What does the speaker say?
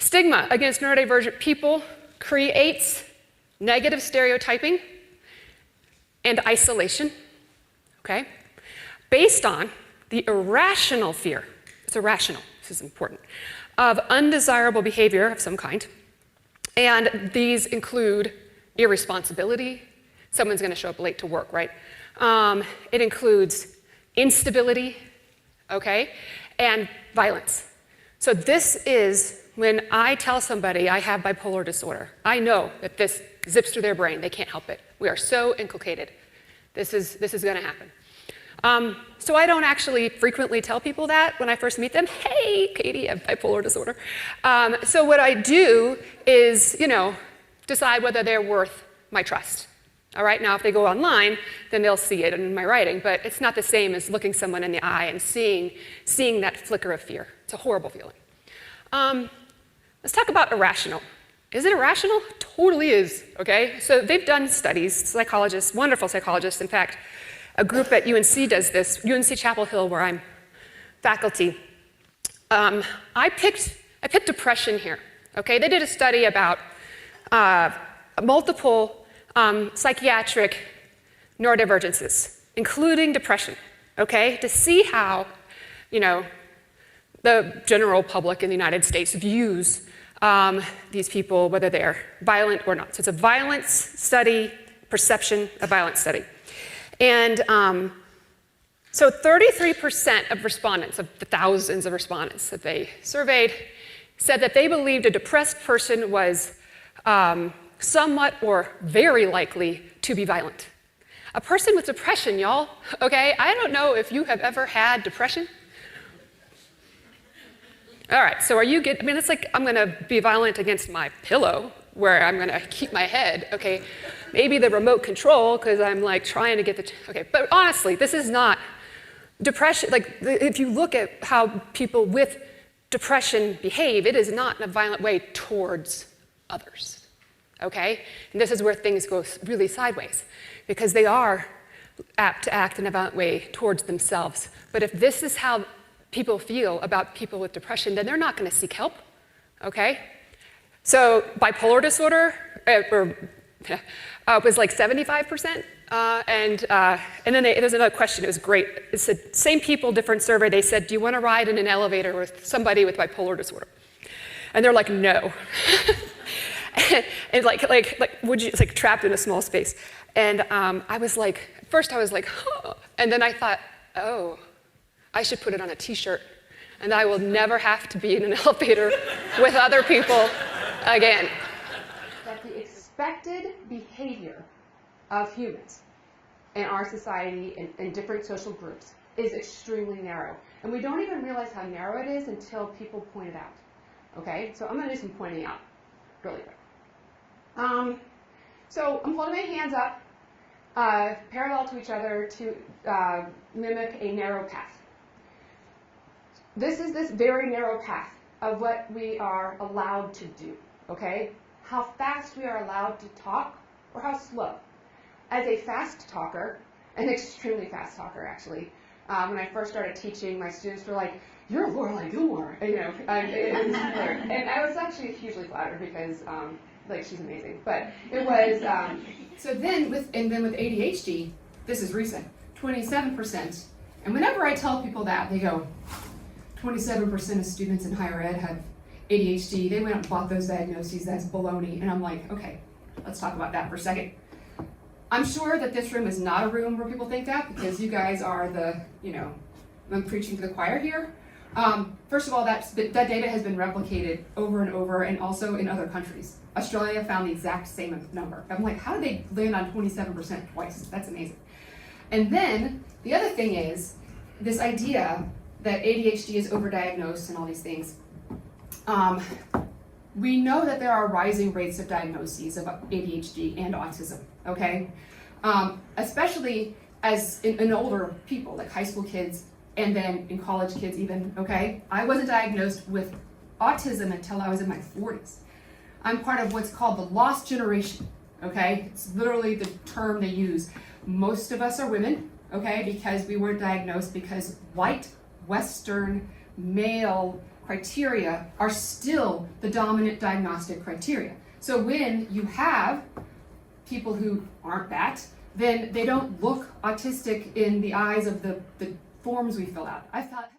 Stigma against neurodivergent people creates negative stereotyping and isolation, okay, based on the irrational fear, it's irrational, this is important, of undesirable behavior of some kind. And these include irresponsibility. Someone's going to show up late to work, right? It includes instability, okay, and violence. So this is when I tell somebody I have bipolar disorder, I know that this zips through their brain. They can't help it. We are so inculcated. This is going to happen. So I don't actually frequently tell people that when I first meet them. Hey, Katie, I have bipolar disorder. So what I do is, decide whether they're worth my trust. All right, now if they go online, then they'll see it in my writing, but it's not the same as looking someone in the eye and seeing that flicker of fear. It's a horrible feeling. Let's talk about irrational. Is it irrational? Totally is, okay? So they've done studies, psychologists, wonderful psychologists. In fact, a group at UNC does this, UNC Chapel Hill, where I'm faculty. I picked depression here, okay? They did a study about multiple psychiatric neurodivergences, including depression, okay? To see how, the general public in the United States views these people, whether they're violent or not. So it's a violence study, perception of violence study. And so 33% of respondents, of the thousands of respondents that they surveyed, said that they believed a depressed person was somewhat or very likely to be violent. A person with depression, y'all, okay? I don't know if you have ever had depression. All right, so it's like I'm gonna be violent against my pillow, where I'm gonna keep my head, okay? Maybe the remote control, because I'm like trying to get okay, but honestly, this is not depression. Like, if you look at how people with depression behave, it is not in a violent way towards others, okay? And this is where things go really sideways, because they are apt to act in a violent way towards themselves. But if this is how people feel about people with depression, then they're not going to seek help, okay? So bipolar disorder was like 75%, and then there's another question. It was great. It said, same people, different survey. They said, do you want to ride in an elevator with somebody with bipolar disorder? And they're like, no. And would you? It's like trapped in a small space. And I was like, first I was like, huh. And then I thought, oh, I should put it on a t-shirt, and I will never have to be in an elevator with other people again. That the expected behavior of humans in our society and different social groups is extremely narrow. And we don't even realize how narrow it is until people point it out. Okay, so I'm going to do some pointing out really quick. So I'm holding my hands up parallel to each other to mimic a narrow path. This is this very narrow path of what we are allowed to do, okay? How fast we are allowed to talk, or how slow. As a fast talker, an extremely fast talker actually, when I first started teaching, my students were like, "You're Lorelai Gilmore," and I was actually hugely flattered because, she's amazing. But it was. So then with ADHD, this is recent, 27%, and whenever I tell people that, they go, 27% of students in higher ed have ADHD. They went out and bought those diagnoses. That's baloney. And I'm like, okay, let's talk about that for a second. I'm sure that this room is not a room where people think that, because you guys are I'm preaching to the choir here. First of all, that data has been replicated over and over, and also in other countries. Australia found the exact same number. I'm like, how did they land on 27% twice? That's amazing. And then the other thing is this idea that ADHD is overdiagnosed and all these things. We know that there are rising rates of diagnoses of ADHD and autism, okay? Especially as in older people, like high school kids, and then in college kids even, okay? I wasn't diagnosed with autism until I was in my 40s. I'm part of what's called the lost generation, okay? It's literally the term they use. Most of us are women, okay? Because we weren't diagnosed because white, Western, male criteria are still the dominant diagnostic criteria. So when you have people who aren't that, then they don't look autistic in the eyes of the forms we fill out. I thought,